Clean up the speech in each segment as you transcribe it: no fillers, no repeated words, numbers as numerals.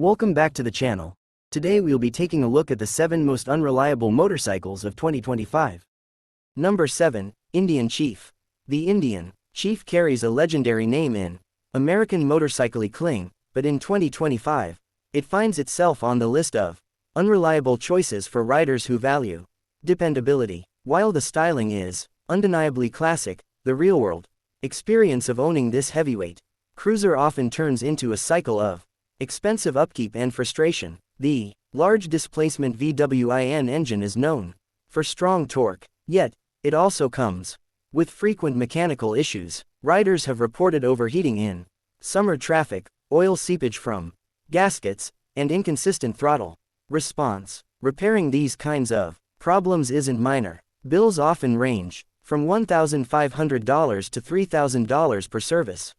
Welcome back to the channel. Today we'll be taking a look at the 7 most unreliable motorcycles of 2025. Number 7, Indian Chief. The Indian Chief carries a legendary name in American motorcycle cling, but in 2025, it finds itself on the list of unreliable choices for riders who value dependability. While the styling is undeniably classic, the real-world experience of owning this heavyweight cruiser often turns into a cycle of expensive upkeep and frustration. The large displacement VWIN engine is known for strong torque, yet it also comes with frequent mechanical issues. Riders have reported overheating in summer traffic, oil seepage from gaskets, and inconsistent throttle response. Repairing these kinds of problems isn't minor. Bills often range from $1,500 to $3,000 per service.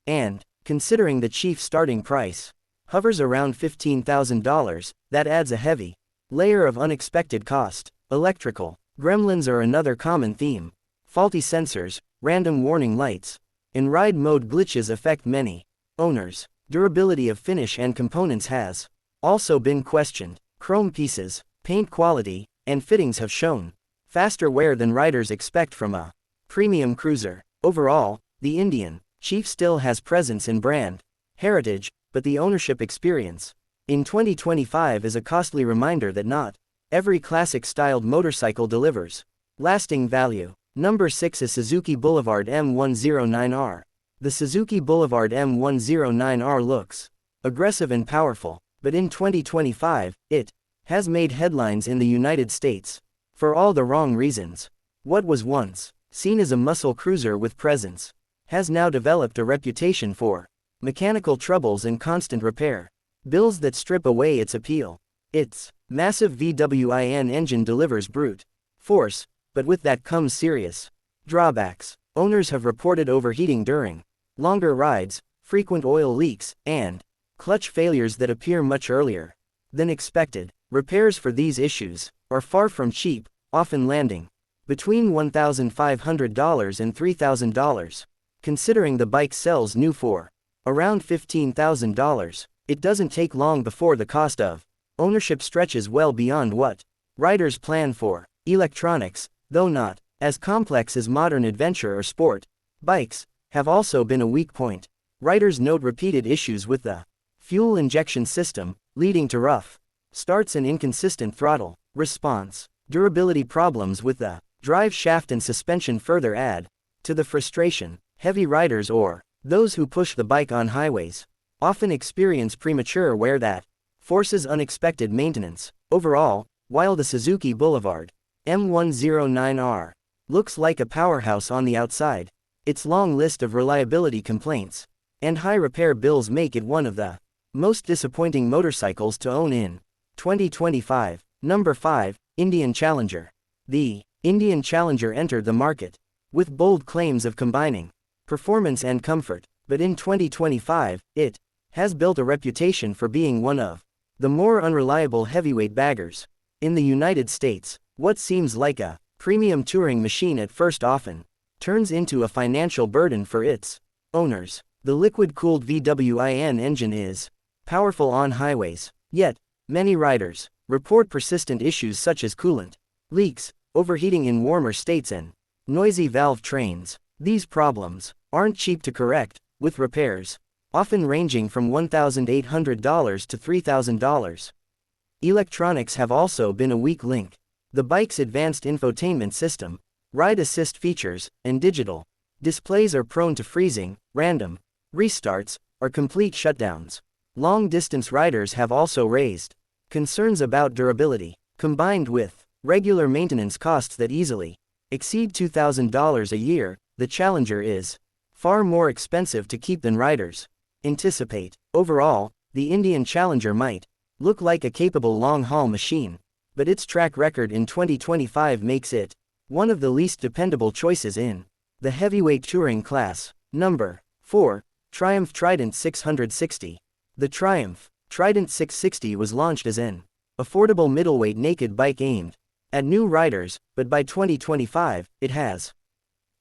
And considering the Chief's starting price hovers around $15,000, that adds a heavy layer of unexpected cost. Electrical gremlins are another common theme. Faulty sensors, random warning lights, and ride mode glitches affect many owners. Durability of finish and components has also been questioned. Chrome pieces, paint quality, and fittings have shown faster wear than riders expect from a premium cruiser. Overall, the Indian Chief still has presence in brand heritage, but the ownership experience in 2025 is a costly reminder that not every classic-styled motorcycle delivers lasting value. Number 6 is Suzuki Boulevard M109R. The Suzuki Boulevard M109R looks aggressive and powerful, but in 2025, it has made headlines in the United States for all the wrong reasons. What was once seen as a muscle cruiser with presence has now developed a reputation for mechanical troubles and constant repair bills that strip away its appeal. Its massive VWIN engine delivers brute force, but with that comes serious drawbacks. Owners have reported overheating during longer rides, frequent oil leaks, and clutch failures that appear much earlier than expected. Repairs for these issues are far from cheap, often landing between $1,500 and $3,000. Considering the bike sells new for around $15,000, it doesn't take long before the cost of ownership stretches well beyond what riders plan for. Electronics, though not as complex as modern adventure or sport bikes, have also been a weak point. Riders note repeated issues with the fuel injection system, leading to rough starts and inconsistent throttle response. Durability problems with the drive shaft and suspension further add to the frustration. Heavy riders or those who push the bike on highways often experience premature wear that forces unexpected maintenance. Overall, while the Suzuki Boulevard M109R looks like a powerhouse on the outside, its long list of reliability complaints and high repair bills make it one of the most disappointing motorcycles to own in 2025. Number 5, Indian Challenger. The Indian Challenger entered the market with bold claims of combining performance and comfort, but in 2025, it has built a reputation for being one of the more unreliable heavyweight baggers in the United States. What seems like a premium touring machine at first often turns into a financial burden for its owners. The liquid-cooled VWIN engine is powerful on highways, yet many riders report persistent issues such as coolant leaks, overheating in warmer states, and noisy valve trains. These problems aren't cheap to correct, with repairs often ranging from $1,800 to $3,000. Electronics have also been a weak link. The bike's advanced infotainment system, ride assist features, and digital displays are prone to freezing, random restarts, or complete shutdowns. Long-distance riders have also raised concerns about durability, combined with regular maintenance costs that easily exceed $2,000 a year. The Challenger is far more expensive to keep than riders anticipate. Overall, the Indian Challenger might look like a capable long-haul machine, but its track record in 2025 makes it one of the least dependable choices in the heavyweight touring class. Number 4, Triumph Trident 660. The Triumph Trident 660 was launched as an affordable middleweight naked bike aimed at new riders, but by 2025, it has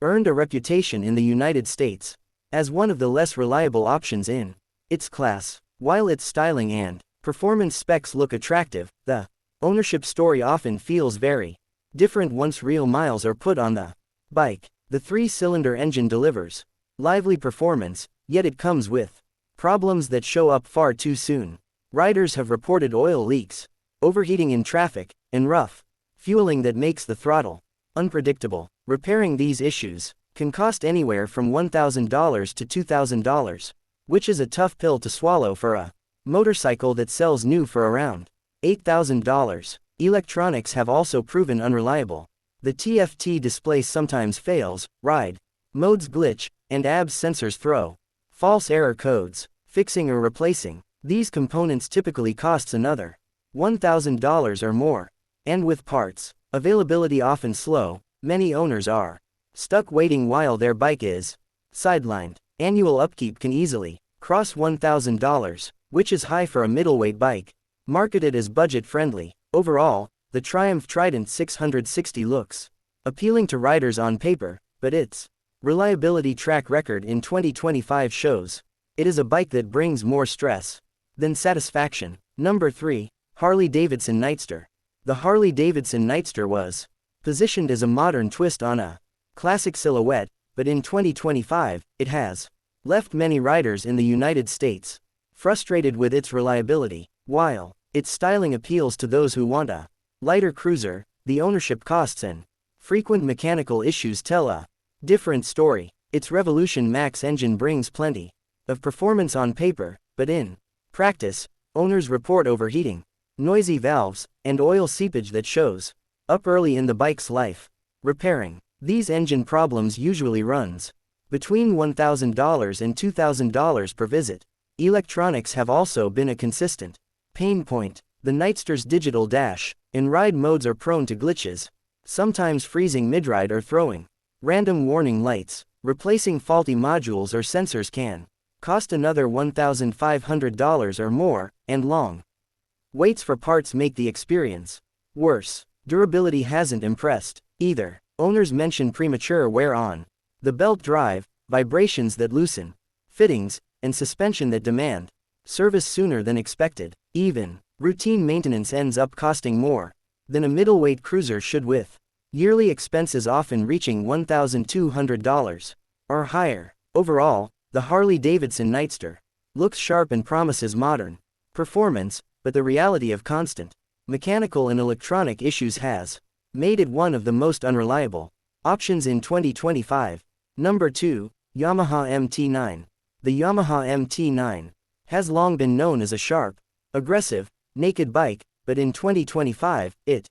earned a reputation in the United States as one of the less reliable options in its class. While its styling and performance specs look attractive, the ownership story often feels very different once real miles are put on the bike. The three-cylinder engine delivers lively performance, yet it comes with problems that show up far too soon. Riders have reported oil leaks, overheating in traffic, and rough fueling that makes the throttle unpredictable. Repairing these issues can cost anywhere from $1,000 to $2,000, which is a tough pill to swallow for a motorcycle that sells new for around $8,000. Electronics have also proven unreliable. The TFT display sometimes fails, ride modes glitch, and ABS sensors throw false error codes. Fixing or replacing these components typically costs another $1,000 or more. And with parts availability often slow, many owners are stuck waiting while their bike is sidelined. Annual upkeep can easily cross $1,000, which is high for a middleweight bike. Marketed as budget-friendly, overall, the Triumph Trident 660 looks appealing to riders on paper, but its reliability track record in 2025 shows it is a bike that brings more stress than satisfaction. Number 3. Harley-Davidson Nightster. The Harley-Davidson Nightster was positioned as a modern twist on a classic silhouette, but in 2025, it has left many riders in the United States frustrated with its reliability. While its styling appeals to those who want a lighter cruiser, the ownership costs and frequent mechanical issues tell a different story. Its Revolution Max engine brings plenty of performance on paper, but in practice, owners report overheating, noisy valves, and oil seepage that shows up early in the bike's life. Repairing these engine problems usually runs between $1,000 and $2,000 per visit. Electronics have also been a consistent pain point. The Nightster's digital dash and ride modes are prone to glitches, sometimes freezing mid-ride or throwing random warning lights. Replacing faulty modules or sensors can cost another $1,500 or more, and long waits for parts make the experience worse. Durability hasn't impressed either. Owners mention premature wear on the belt drive, vibrations that loosen fittings, and suspension that demand service sooner than expected. Even routine maintenance ends up costing more than a middleweight cruiser should, with yearly expenses often reaching $1,200 or higher. Overall, the Harley-Davidson Nightster looks sharp and promises modern performance, but the reality of constant mechanical and electronic issues has made it one of the most unreliable options in 2025. Number 2. Yamaha MT-9. The Yamaha MT-9 has long been known as a sharp, aggressive, naked bike, but in 2025, it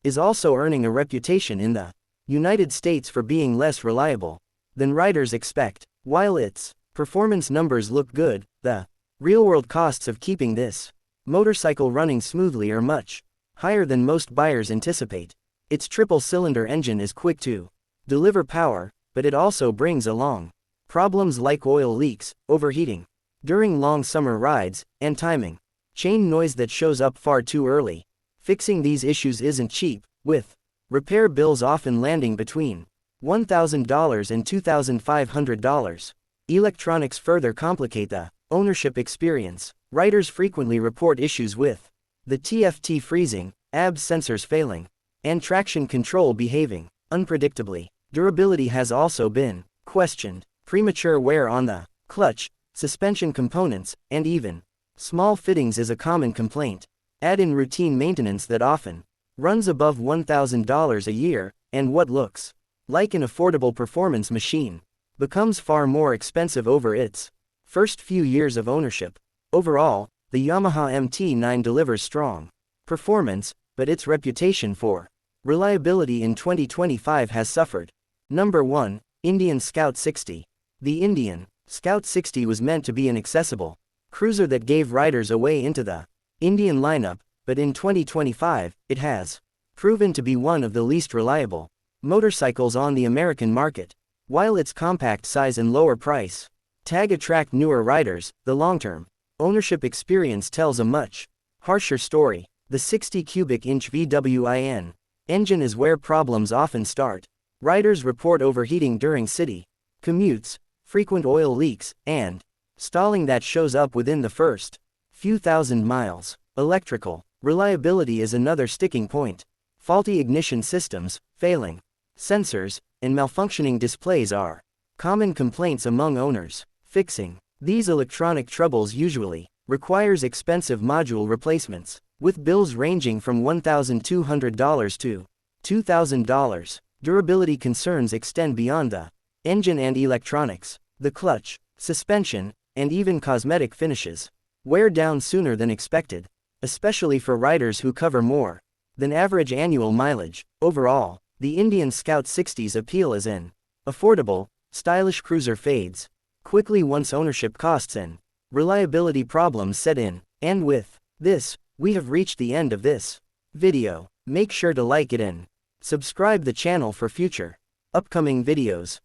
is also earning a reputation in the United States for being less reliable than riders expect. While its performance numbers look good, the real-world costs of keeping this motorcycle running smoothly are much higher than most buyers anticipate. Its triple-cylinder engine is quick to deliver power, but it also brings along problems like oil leaks, overheating during long summer rides, and timing chain noise that shows up far too early. Fixing these issues isn't cheap, with repair bills often landing between $1,000 and $2,500. Electronics further complicate the ownership experience. Riders frequently report issues with the TFT freezing, ABS sensors failing, and traction control behaving unpredictably. Durability has also been questioned. Premature wear on the clutch, suspension components, and even small fittings is a common complaint. Add in routine maintenance that often runs above $1,000 a year, and what looks like an affordable performance machine becomes far more expensive over its first few years of ownership. Overall, the Yamaha MT-9 delivers strong performance, but its reputation for reliability in 2025 has suffered. Number 1. Indian Scout 60. The Indian Scout 60 was meant to be an accessible cruiser that gave riders a way into the Indian lineup, but in 2025, it has proven to be one of the least reliable motorcycles on the American market. While its compact size and lower price tag attract newer riders, the long-term ownership experience tells a much harsher story. The 60 cubic inch VWIN engine is where problems often start. Riders report overheating during city commutes, frequent oil leaks, and stalling that shows up within the first few thousand miles. Electrical reliability is another sticking point. Faulty ignition systems, failing sensors, and malfunctioning displays are common complaints among owners. Fixing these electronic troubles usually requires expensive module replacements, with bills ranging from $1,200 to $2,000. Durability concerns extend beyond the engine and electronics. The clutch, suspension, and even cosmetic finishes wear down sooner than expected, especially for riders who cover more than average annual mileage. Overall, the Indian Scout 60's appeal is an affordable, stylish cruiser fades quickly once ownership costs and reliability problems set in. And with this, we have reached the end of this video. Make sure to like it and subscribe the channel for future upcoming videos.